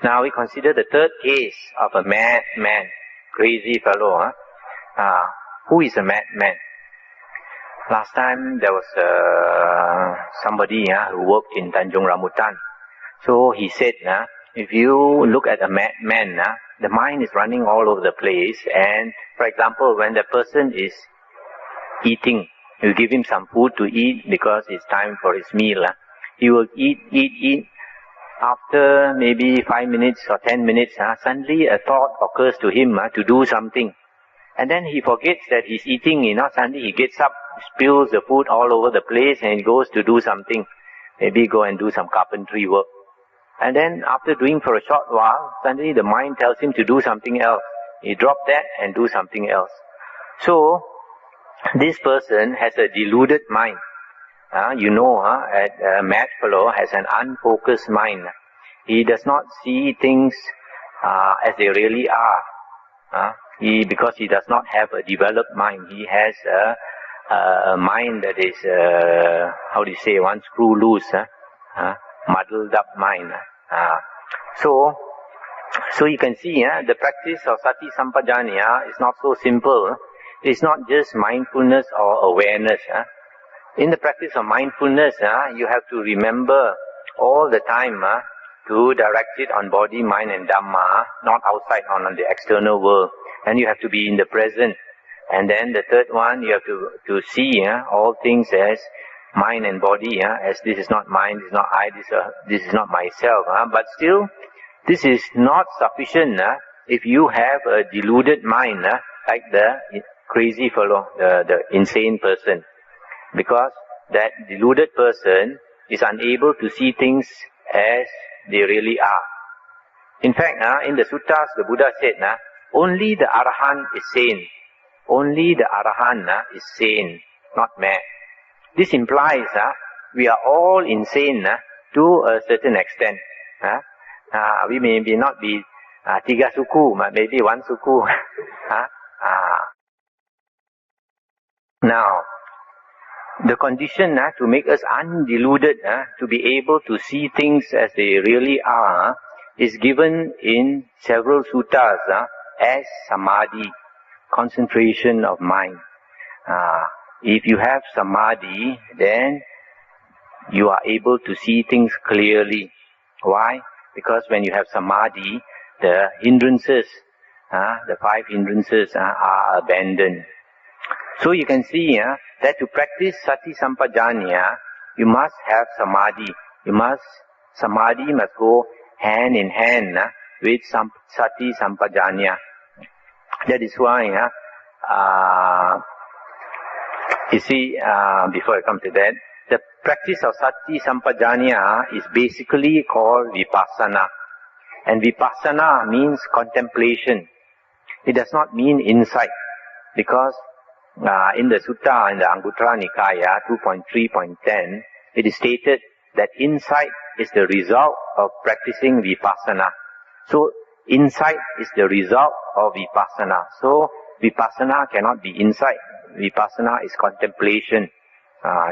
Now we consider the third case of a madman, crazy fellow. Who is a madman? Last time there was somebody who worked in Tanjung Rambutan. So he said, if you look at a madman, the mind is running all over the place. And for example, when the person is eating, you give him some food to eat because it's time for his meal. He will eat. After maybe 5 minutes or 10 minutes, suddenly a thought occurs to him to do something. And then he forgets that he's eating, suddenly he gets up, spills the food all over the place and he goes to do something. Maybe go and do some carpentry work. And then after doing for a short while, suddenly the mind tells him to do something else. He drops that and do something else. So, this person has a deluded mind. A mad fellow has an unfocused mind. He does not see things as they really are. Because he does not have a developed mind. He has a mind that is, one screw loose, muddled up mind. So you can see the practice of Sati Sampajanna is not so simple. It's not just mindfulness or awareness. In the practice of mindfulness, you have to remember all the time to direct it on body, mind and Dhamma, not outside on the external world. And you have to be in the present. And then the third one, you have to see all things as mind and body, as this is not mine, this is not I, this is not myself. But still, this is not sufficient if you have a deluded mind, like the crazy fellow, the insane person. Because that deluded person is unable to see things as they really are. In fact, in the suttas, the Buddha said, only the Arahant is sane. Only the Arahant is sane, not mad. This implies we are all insane to a certain extent. We may not be tiga suku, but maybe one suku. Now, the condition to make us undeluded, to be able to see things as they really are, is given in several suttas as Samadhi, concentration of mind. If you have Samadhi, then you are able to see things clearly. Why? Because when you have Samadhi, the hindrances, the 5 hindrances are abandoned. So you can see that to practice Sati Sampajanna, you must have Samadhi. Samadhi must go hand in hand with Sati Sampajanna. That is why, you see, before I come to that, the practice of Sati Sampajanna is basically called Vipassana. And Vipassana means contemplation. It does not mean insight. Because in the Sutta, in the Anguttara Nikaya 2.3.10, it is stated that insight is the result of practicing Vipassana. So, insight is the result of Vipassana. So, Vipassana cannot be insight. Vipassana is contemplation.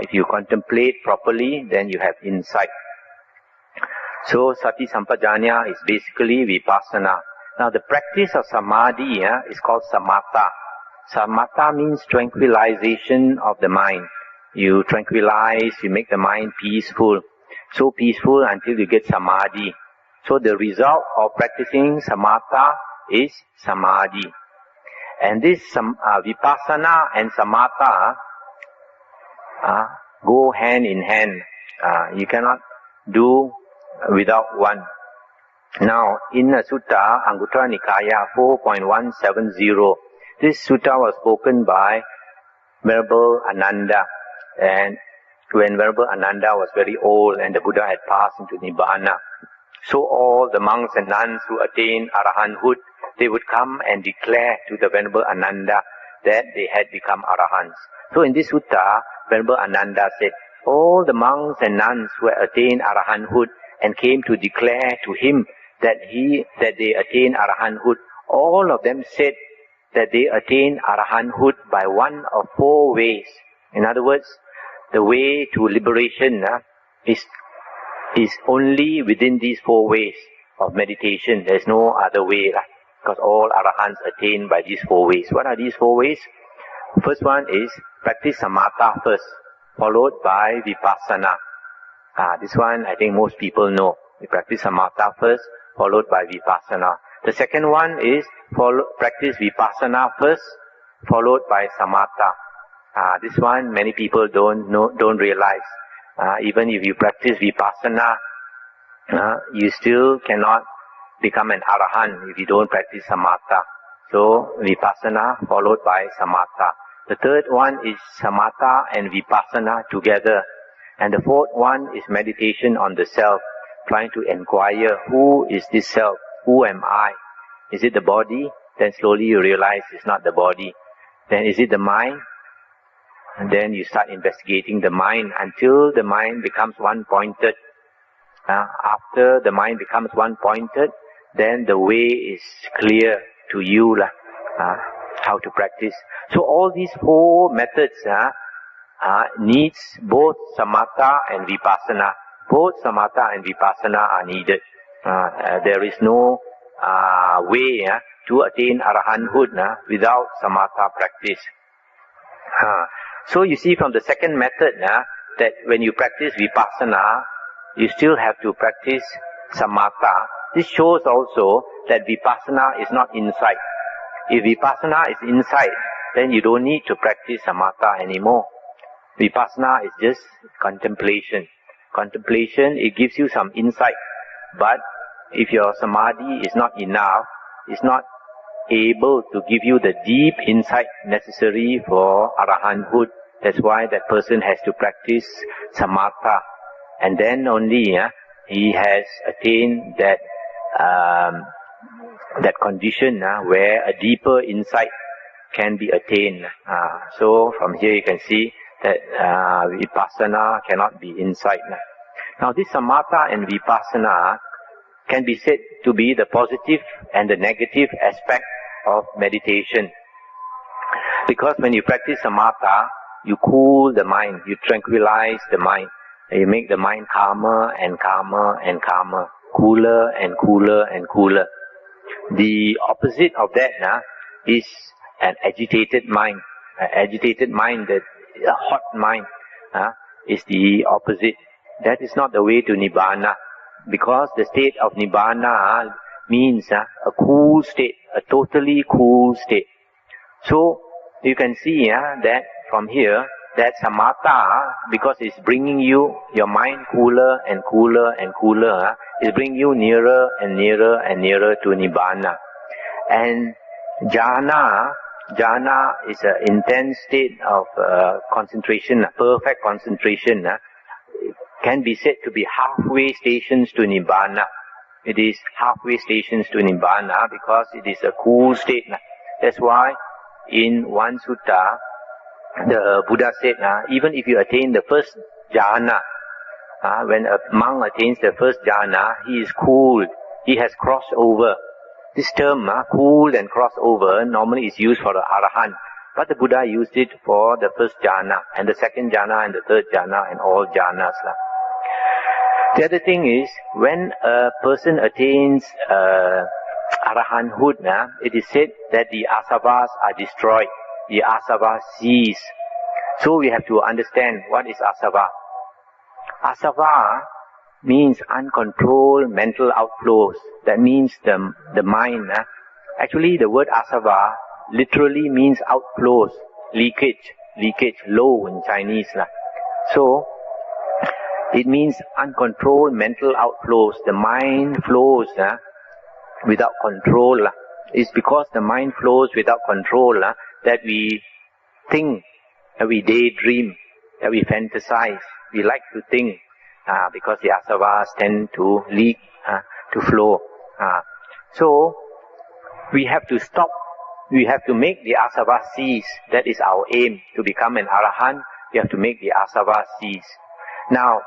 If you contemplate properly, then you have insight. So, Sati Sampajanna is basically Vipassana. Now, the practice of Samadhi is called Samatha. Samatha means tranquilization of the mind. You tranquilize, you make the mind peaceful. So peaceful until you get Samadhi. So the result of practicing Samatha is Samadhi. And this Vipassana and Samatha go hand in hand. You cannot do without one. Now, in a sutta, Anguttara Nikaya 4.170, this sutta was spoken by Venerable Ananda. And when Venerable Ananda was very old and the Buddha had passed into Nibbana, so all the monks and nuns who attained Arahanthood, they would come and declare to the Venerable Ananda that they had become Arahants. So in this sutta, Venerable Ananda said, all the monks and nuns who had attained Arahanthood and came to declare to him that they attained Arahanthood, all of them said that they attained Arahanthood by one of 4 ways. In other words, the way to liberation is only within these 4 ways. of meditation. There's no other way, because all arahants attain by these 4 ways. What are these 4 ways? First one is practice samatha first, followed by vipassana. This one I think most people know. We practice samatha first, followed by vipassana. The second one is practice vipassana first, followed by samatha. This one many people don't realize. Even if you practice vipassana, you still cannot become an arahant if you don't practice samatha. So vipassana followed by samatha. The third one is samatha and vipassana together. And the fourth one is meditation on the self, trying to inquire, who is this self? Who am I? Is it the body? Then slowly you realize it's not the body. Then is it the mind? And then you start investigating the mind until the mind becomes one-pointed. After the mind becomes one-pointed, then the way is clear to you, how to practice. So all these 4 methods needs both samatha and vipassana. Both samatha and vipassana are needed. There is no way to attain arahanthood without samatha practice. So you see from the second method that when you practice vipassana, you still have to practice samatha. This shows also that vipassana is not insight. If vipassana is insight, then you don't need to practice samatha anymore. Vipassana is just contemplation. Contemplation, it gives you some insight. But if your samadhi is not enough, it's not able to give you the deep insight necessary for arahanthood. That's why that person has to practice samatha. And then only he has attained that condition where a deeper insight can be attained. So from here you can see that vipassana cannot be insight. Now this samatha and vipassana can be said to be the positive and the negative aspect of meditation. Because when you practice samatha, you cool the mind, you tranquilize the mind, you make the mind calmer and calmer and calmer, cooler and cooler and cooler. The opposite of that is an agitated mind. An agitated mind, a hot mind, is the opposite. That is not the way to nibbana, because the state of nibbana means a cool state, a totally cool state. So you can see that from here, that samatha, because it's bringing you your mind cooler and cooler and cooler, is bringing you nearer and nearer and nearer to nibbana. And jhana is an intense state of concentration, perfect concentration. Can be said to be halfway stations to nibbana. It is halfway stations to nibbana because it is a cool state. That's why in one sutta, the Buddha said, even if you attain the first jhana, when a monk attains the first jhana, he is cooled, he has crossed over. This term, cooled and crossed over, normally is used for the arahant. But the Buddha used it for the first jhana, and the second jhana, and the third jhana, and all jhanas. The other thing is, when a person attains arahanthood, it is said that the asavas are destroyed. The asava cease. So we have to understand what is asava. Asava means uncontrolled mental outflows. That means the mind. Actually, the word asava literally means outflows, leakage, low in Chinese. So it means uncontrolled mental outflows. The mind flows without control. It's because the mind flows without control that we think, that we daydream, that we fantasize. We like to think because the asavas tend to leak, to flow. So we have to stop. We have to make the asava cease. That is our aim. To become an arahant, we have to make the asava cease. Now,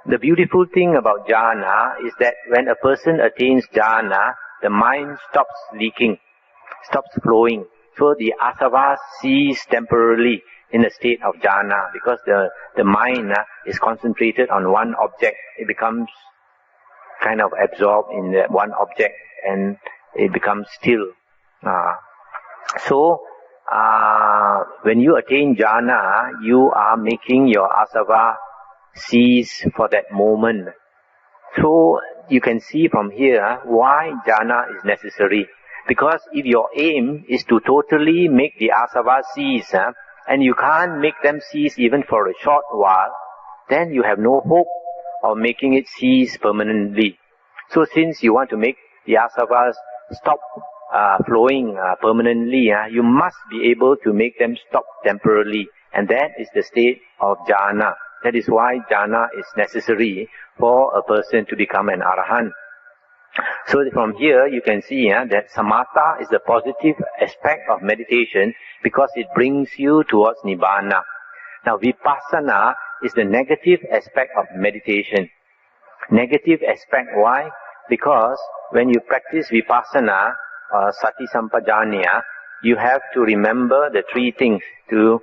the beautiful thing about jhana is that when a person attains jhana, the mind stops leaking, stops flowing. So the asavas cease temporarily in a state of jhana because the mind is concentrated on one object. It becomes kind of absorbed in that one object and it becomes still. So, when you attain jhana, you are making your asava cease for that moment. So, you can see from here why jhana is necessary. Because if your aim is to totally make the asava cease, and you can't make them cease even for a short while, then you have no hope of making it cease permanently. So since you want to make the asavas stop flowing permanently, you must be able to make them stop temporarily. And that is the state of jhana. That is why jhana is necessary for a person to become an arahant. So from here you can see that samatha is the positive aspect of meditation because it brings you towards nibbana. Now vipassana is the negative aspect of meditation. Negative aspect, why? Because when you practice vipassana or Sati Sampajanna, you have to remember the three things. To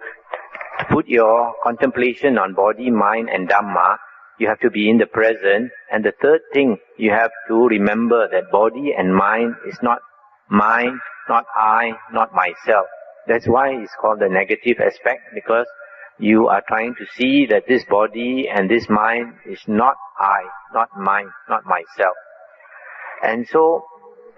put your contemplation on body, mind and Dhamma, you have to be in the present. And the third thing, you have to remember that body and mind is not mine, not I, not myself. That's why it's called the negative aspect, because you are trying to see that this body and this mind is not I, not mine, not myself. And so,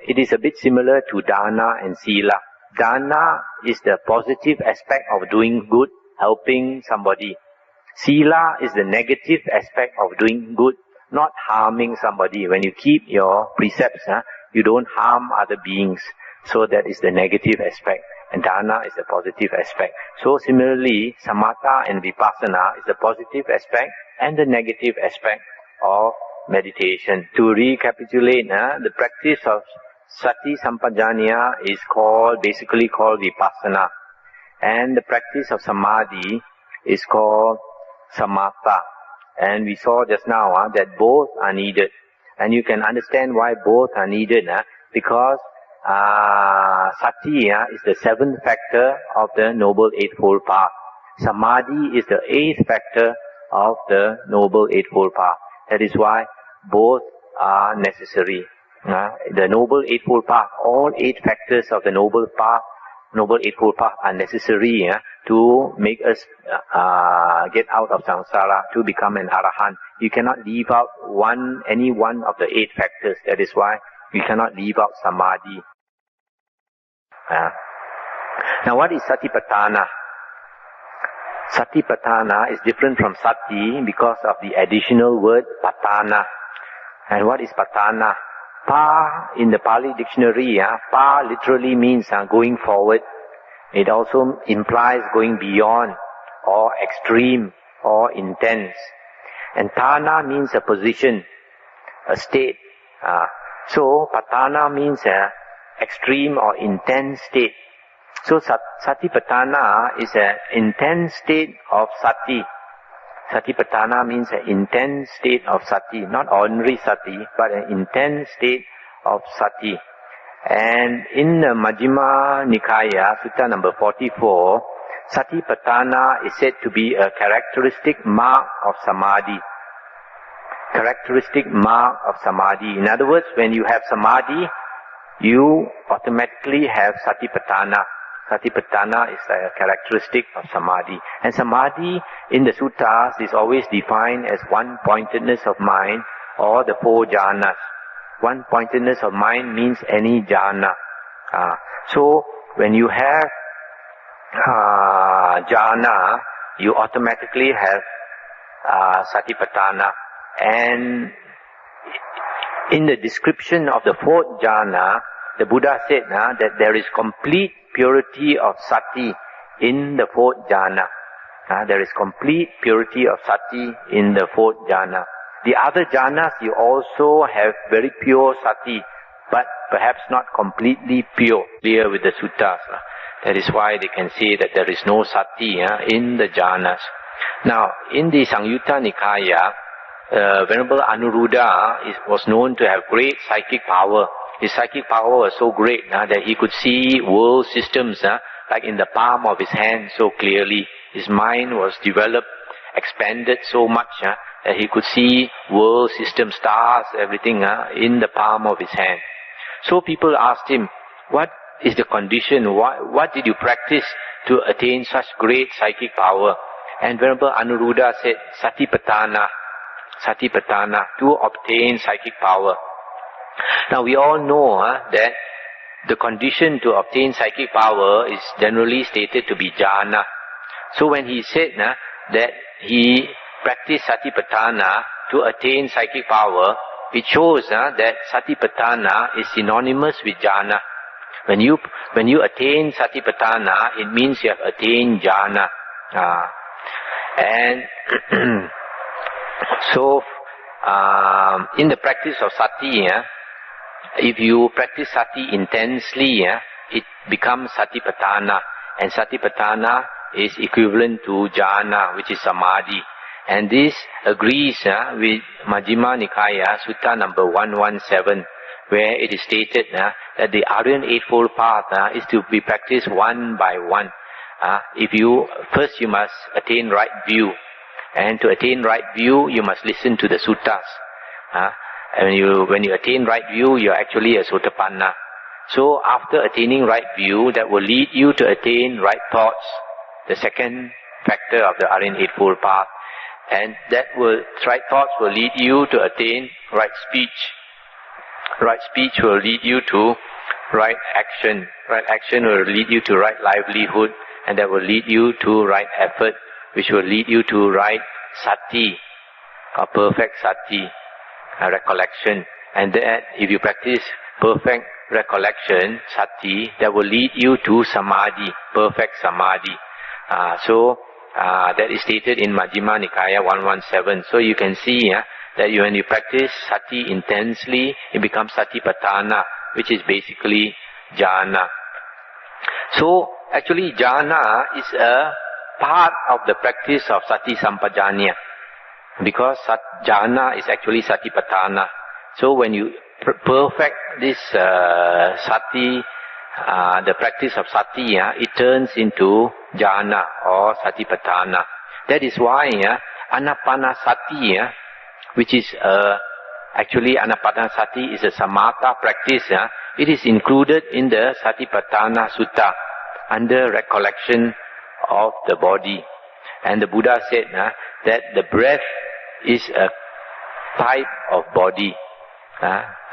it is a bit similar to dana and sila. Dana is the positive aspect of doing good, helping somebody. Sila is the negative aspect of doing good, not harming somebody. When you keep your precepts, you don't harm other beings. So that is the negative aspect. And dana is the positive aspect. So similarly, samatha and vipassana is the positive aspect and the negative aspect of meditation. To recapitulate, the practice of Sati Sampajanna is basically called vipassana. And the practice of samadhi is called samatha. And we saw just now that both are needed. And you can understand why both are needed, because sati is the seventh factor of the Noble Eightfold Path. Samadhi is the eighth factor of the Noble Eightfold Path. That is why both are necessary. The Noble Eightfold Path, all 8 factors of the Noble Eightfold Path are necessary to make us get out of samsara, to become an arahant. You cannot leave out any one of the 8 factors. That is why we cannot leave out samadhi. Now what is satipatthana? Satipatthana is different from sati because of the additional word patana. And what is patana? Pa in the Pali dictionary, pa literally means going forward. It also implies going beyond, or extreme, or intense. And thana means a position, a state. So patana means extreme or intense state. So satipatthana is an intense state of sati. Satipatthana means an intense state of sati, not ordinary sati, but an intense state of sati. And in the Majjhima Nikaya, Sutta number 44, satipatthana is said to be a characteristic mark of samadhi. Characteristic mark of samadhi. In other words, when you have samadhi, you automatically have satipatthana. Satipatthana is a characteristic of samadhi. And samadhi in the suttas is always defined as one-pointedness of mind or the 4 jhanas. One-pointedness of mind means any jhana. So when you have jhana, you automatically have satipatthana. And in the description of the 4th jhana, the Buddha said that there is complete purity of sati in the 4th jhana. There is complete purity of sati in the 4th jhana. The other jhanas, you also have very pure sati, but perhaps not completely pure, clear with the suttas. That is why they can say that there is no sati in the jhanas. Now, in the Samyutta Nikaya, Venerable Anuruddha was known to have great psychic power. His psychic power was so great that he could see world systems like in the palm of his hand so clearly. His mind was developed, expanded so much that he could see world, system, stars, everything in the palm of his hand. So people asked him, what is the condition? What did you practice to attain such great psychic power? And Venerable Anuruddha said, Sati Patana, to obtain psychic power. Now we all know that the condition to obtain psychic power is generally stated to be jhana. So when he said that he practiced Satipatthana to attain psychic power, it shows that Satipatthana is synonymous with jhana. When you attain Satipatthana, it means you have attained jhana. And so in the practice of sati, if you practice sati intensely, it becomes Satipatthana. And Satipatthana is equivalent to jhana, which is samadhi. And this agrees with Majjhima Nikaya, Sutta number 117, where it is stated that the Aryan Eightfold Path is to be practiced one by one. First you must attain right view. And to attain right view, you must listen to the suttas. And when you attain right view, you are actually a Sotapanna. So after attaining right view, that will lead you to attain right thoughts, the second factor of the Aryan Eightfold Path. And right thoughts will lead you to attain right speech. Right speech will lead you to right action. Right action will lead you to right livelihood. And that will lead you to right effort, which will lead you to right sati, or perfect sati, recollection. And that, if you practice perfect recollection, sati, that will lead you to samadhi, perfect samadhi. That is stated in Majjhima Nikaya 117. So you can see that when you practice sati intensely, it becomes Satipatthana, which is basically jhana. So actually jhana is a part of the practice of Sati Sampajanna, because jhana is actually Satipatthana. So when you perfect this sati, the practice of sati, it turns into jhana or Satipatthana. That is why Anapanasati, which is actually Anapanasati is a samatha practice, it is included in the Satipatthana Sutta under recollection of the body. And the Buddha said that the breath is a type of body.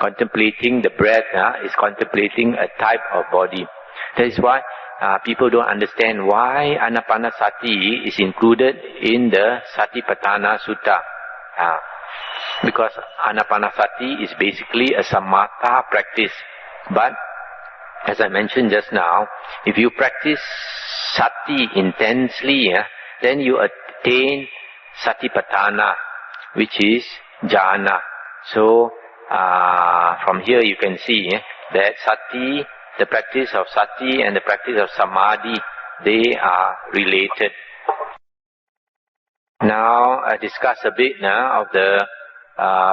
Contemplating the breath is contemplating a type of body. That is why people don't understand why Anapanasati is included in the Satipatthana Sutta. Because Anapanasati is basically a samatha practice. But as I mentioned just now, if you practice sati intensely, then you attain Satipatthana, which is jhana. So from here you can see that sati, the practice of sati and the practice of samadhi, they are related. Now I discuss a bit of the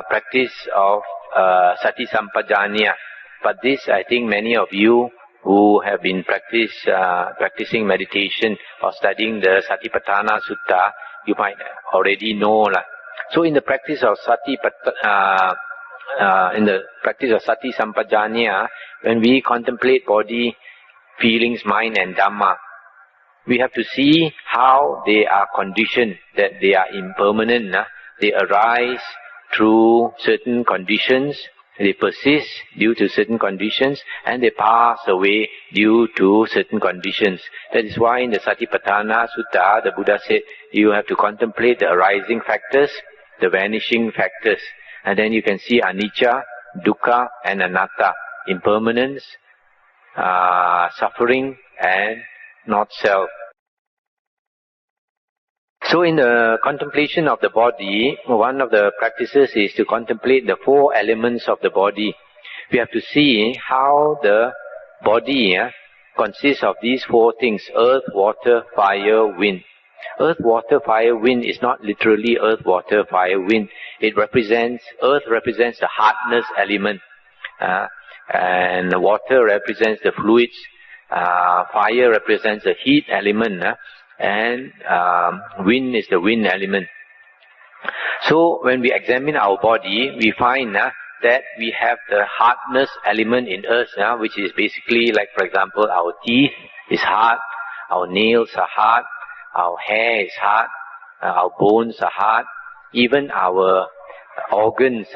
practice of Sati Sampajanna. But this, I think many of you who have been practicing meditation or studying the Satipatthana Sutta, you might already know. So in the practice of Sati Sampajanna, when we contemplate body, feelings, mind and Dhamma, we have to see how they are conditioned, that they are impermanent. They arise through certain conditions, they persist due to certain conditions, and they pass away due to certain conditions. That is why in the Satipatthana Sutta, the Buddha said, you have to contemplate the arising factors, the vanishing factors. And then you can see anicca, dukkha and anatta, impermanence, suffering and not self. So in the contemplation of the body, one of the practices is to contemplate the four elements of the body. We have to see how the body consists of these four things: earth, water, fire, wind. Earth, water, fire, wind is not literally earth, water, fire, wind. Earth represents the hardness element, and water represents the fluids, fire represents the heat element, and wind is the wind element. So when we examine our body, we find that we have the hardness element in us, which is basically like, for example, our teeth is hard, our nails are hard, our hair is hard, our bones are hard, even our organs,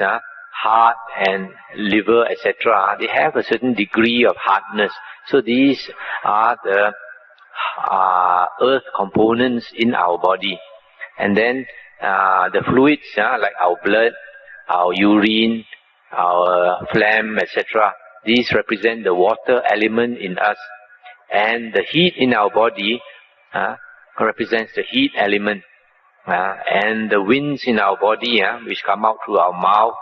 heart and liver, etc., they have a certain degree of hardness. So these are the earth components in our body. And then the fluids, like our blood, our urine, our phlegm, etc., these represent the water element in us. And the heat in our body represents the heat element. And the winds in our body, which come out through our mouth,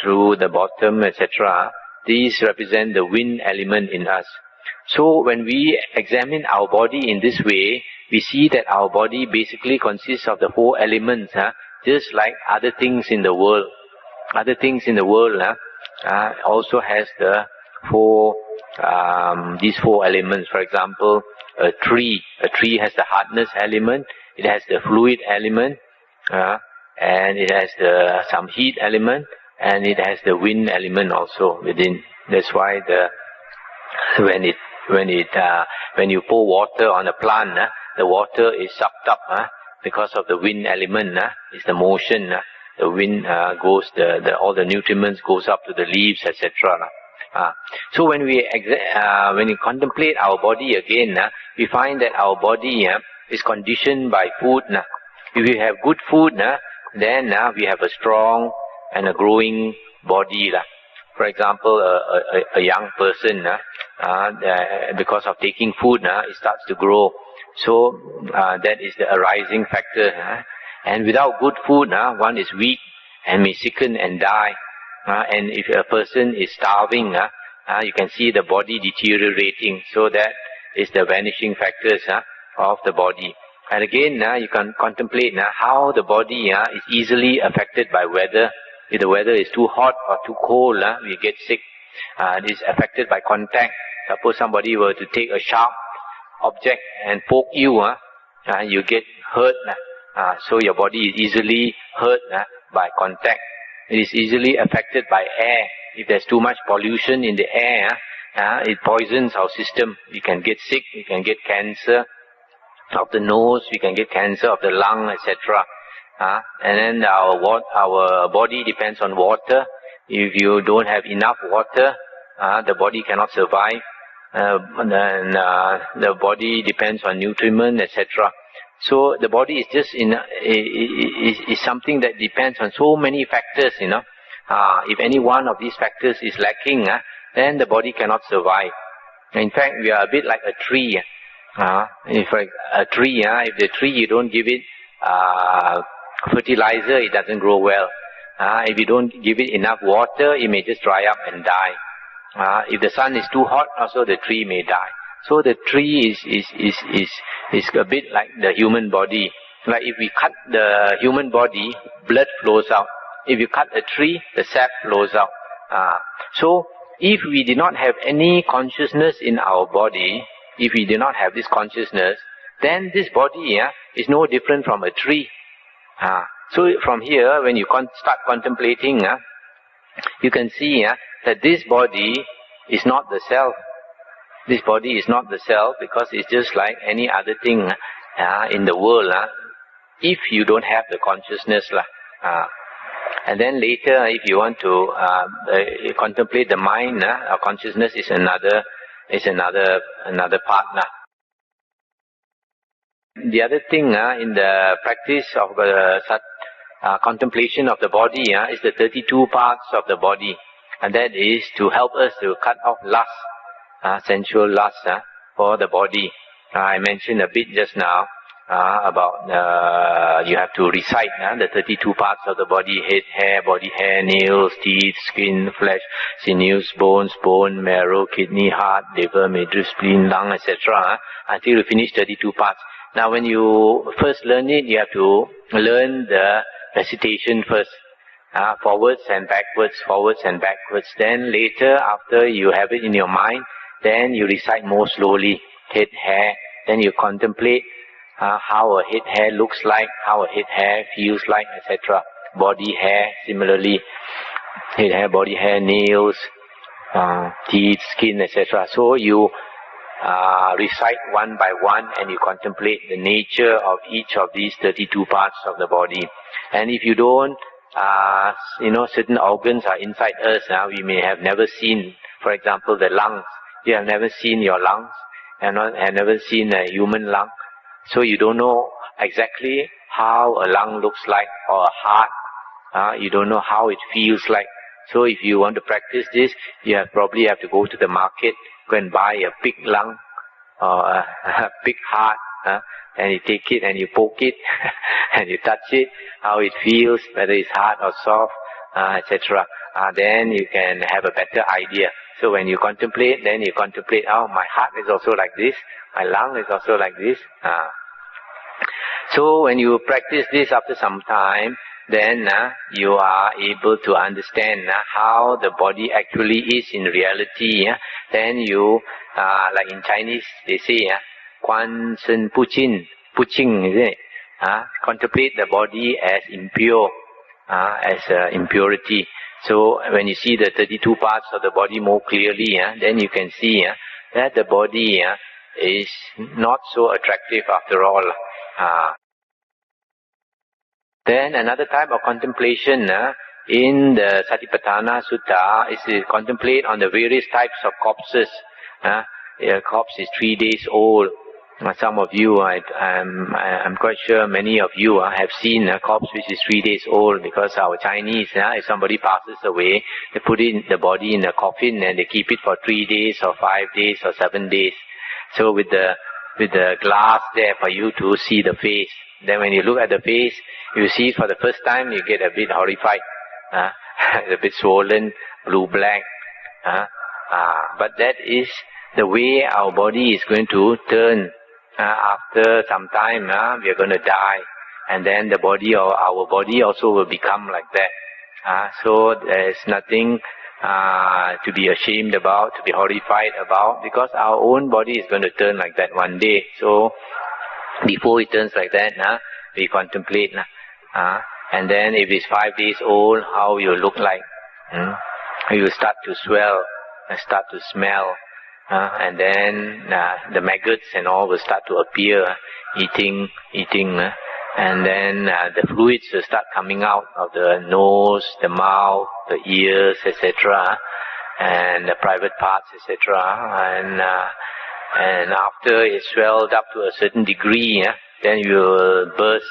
through the bottom, etc., these represent the wind element in us. So when we examine our body in this way, we see that our body basically consists of the four elements, just like other things in the world. Other things in the world also has the these four elements. For example, a tree. A tree has the hardness element, it has the fluid element, and it has some heat element, and it has the wind element also within. That's why when you pour water on a plant, the water is sucked up because of the wind element. It's the motion. The wind goes, all the nutriments goes up to the leaves, etc. So when we contemplate our body again, we find that our body is conditioned by food. If we have good food, then we have a strong and a growing body. For example, a young person, because of taking food, it starts to grow. So that is the arising factor. And without good food, one is weak and may sicken and die. And if a person is starving, you can see the body deteriorating. So that is the vanishing factors of the body. And again, you can contemplate how the body is easily affected by weather. If the weather is too hot or too cold, we get sick. It is affected by contact. Suppose somebody were to take a sharp object and poke you, you get hurt. So your body is easily hurt by contact. It is easily affected by air. If there's too much pollution in the air, it poisons our system. We can get sick, we can get cancer of the nose, we can get cancer of the lung, etc. And then our body depends on water. If you don't have enough water, the body cannot survive. And then the body depends on nutriment, etc. So the body is just is something that depends on so many factors. If any one of these factors is lacking, then the body cannot survive. In fact, we are a bit like a tree. If the tree you don't give it fertilizer, it doesn't grow well. If you don't give it enough water, it may just dry up and die. If the sun is too hot, also the tree may die. So the tree is a bit like the human body. Like if we cut the human body, blood flows out. If you cut a tree, the sap flows out. So if we did not have any consciousness in our body, if we do not have this consciousness, then this body is no different from a tree. So from here, when you start contemplating, you can see that this body is not the self. This body is not the self because it's just like any other thing in the world. If you don't have the consciousness, and then later, if you want to contemplate the mind, or consciousness is another part. The other thing in the practice of contemplation of the body is the 32 parts of the body, and that is to help us to cut off lust. Sensual lust for the body. I mentioned a bit just now about you have to recite the 32 parts of the body: head, hair, body hair, nails, teeth, skin, flesh, sinews, bones, bone, marrow, kidney, heart, liver, midriff, spleen, lung, etc. Until you finish 32 parts. Now when you first learn it, you have to learn the recitation first. Forwards and backwards, forwards and backwards. Then later, after you have it in your mind, then you recite more slowly, head, hair. Then you contemplate how a head hair looks like, how a head hair feels like, etc. Body hair, similarly, head hair, body hair, nails, teeth, skin, etc. So you recite one by one and you contemplate the nature of each of these 32 parts of the body. And if you don't, certain organs are inside us. We may have never seen, for example, the lungs. You have never seen your lungs and have never seen a human lung. So you don't know exactly how a lung looks like, or a heart. You don't know how it feels like. So if you want to practice this, you probably have to go to the market, go and buy a pig lung or a pig heart, and you take it and you poke it and you touch it, how it feels, whether it's hard or soft, etc. Then you can have a better idea. So when you contemplate, then you contemplate, oh, my heart is also like this, my lung is also like this. So when you practice this after some time, then you are able to understand how the body actually is in reality. Then you, like in Chinese, they say, Quan Sen Puchin, Puching, is it? Contemplate the body as impure, as impurity. So when you see the 32 parts of the body more clearly, then you can see that the body is not so attractive after all. Then another type of contemplation in the Satipatthana Sutta is to contemplate on the various types of corpses. A corpse is 3 days old. Some of you, I'm quite sure many of you have seen a corpse which is 3 days old, because our Chinese, if somebody passes away, they put the body in a coffin and they keep it for 3 days or 5 days or 7 days. So with the glass there for you to see the face. Then when you look at the face, you see it for the first time, you get a bit horrified. It's a bit swollen, blue-black. But that is the way our body is going to turn. After some time, we are going to die. And then the body, or our body also will become like that. So there's nothing to be ashamed about, to be horrified about, because our own body is going to turn like that one day. So before it turns like that, we contemplate. And then if it's 5 days old, how you look like? You start to swell, start to smell, and then the maggots and all will start to appear, eating, and then the fluids will start coming out of the nose, the mouth, the ears, etc., and the private parts, etc. And after it swelled up to a certain degree, then you will burst,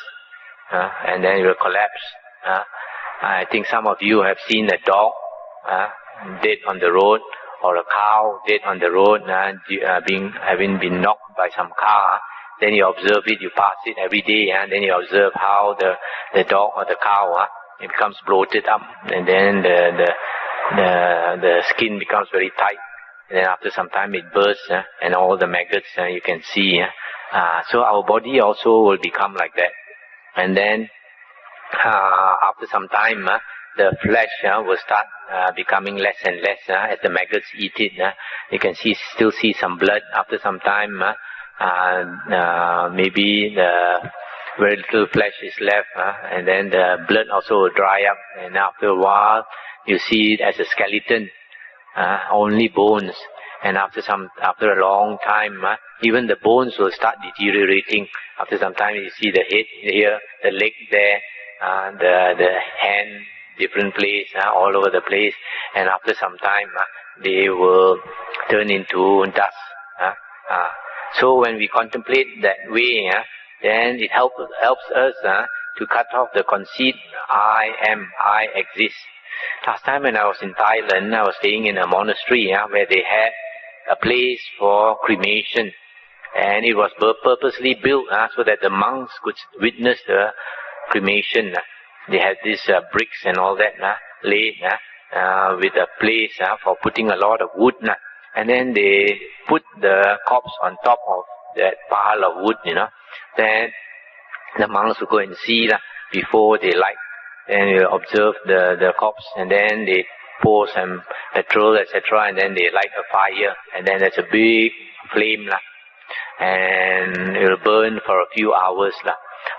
and then you will collapse. I think some of you have seen a dog dead on the road, or a cow dead on the road, having been knocked by some car. Then you observe it, you pass it every day, and then you observe how the dog or the cow, it becomes bloated up, and then the skin becomes very tight. And then after some time it bursts, and all the maggots you can see. So our body also will become like that. And then after some time, the flesh will start becoming less and less as the maggots eat it. You can still see some blood. After some time, maybe the very little flesh is left, and then the blood also will dry up. And after a while, you see it as a skeleton. Only bones, and after a long time, even the bones will start deteriorating. After some time, you see the head here, the leg there, the hand, different place, all over the place, and after some time, they will turn into dust. So when we contemplate that way, then it helps us to cut off the conceit, I am, I exist. Last time when I was in Thailand, I was staying in a monastery where they had a place for cremation, and it was purposely built so that the monks could witness the cremation. They had these bricks and all that laid with a place for putting a lot of wood, and then they put the corpse on top of that pile of wood. Then the monks would go and see before they light. Then you observe the corpse, and then they pour some petrol, etc., and then they light a fire, and then there's a big flame. and it will burn for a few hours.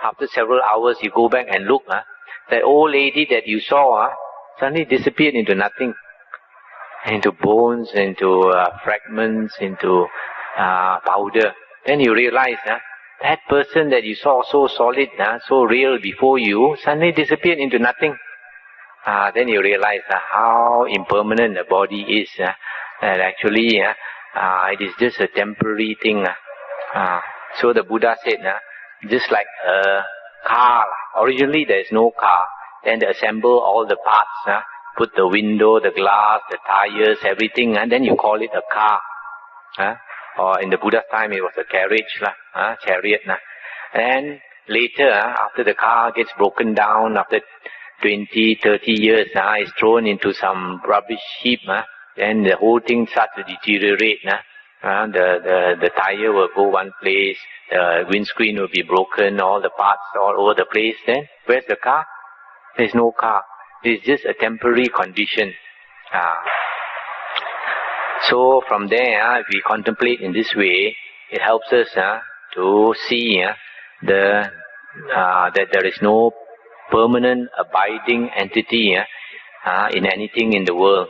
After several hours, you go back and look. That old lady that you saw suddenly disappeared into nothing, into bones, into fragments, into powder. Then you realize that person that you saw so solid, so real before you, suddenly disappeared into nothing. Then you realize how impermanent the body is. That actually it is just a temporary thing. So the Buddha said, just like a car. Originally there is no car. Then they assemble all the parts. Put the window, the glass, the tires, everything, and then you call it a car. Or in the Buddha's time it was a carriage, chariot. And later, after the car gets broken down, after 20, 30 years, it's thrown into some rubbish heap. Then the whole thing starts to deteriorate. The tire will go one place, the windscreen will be broken, all the parts all over the place. Then where's the car? There's no car. It's just a temporary condition. So from there, if we contemplate in this way, it helps us to see that there is no permanent abiding entity in anything in the world.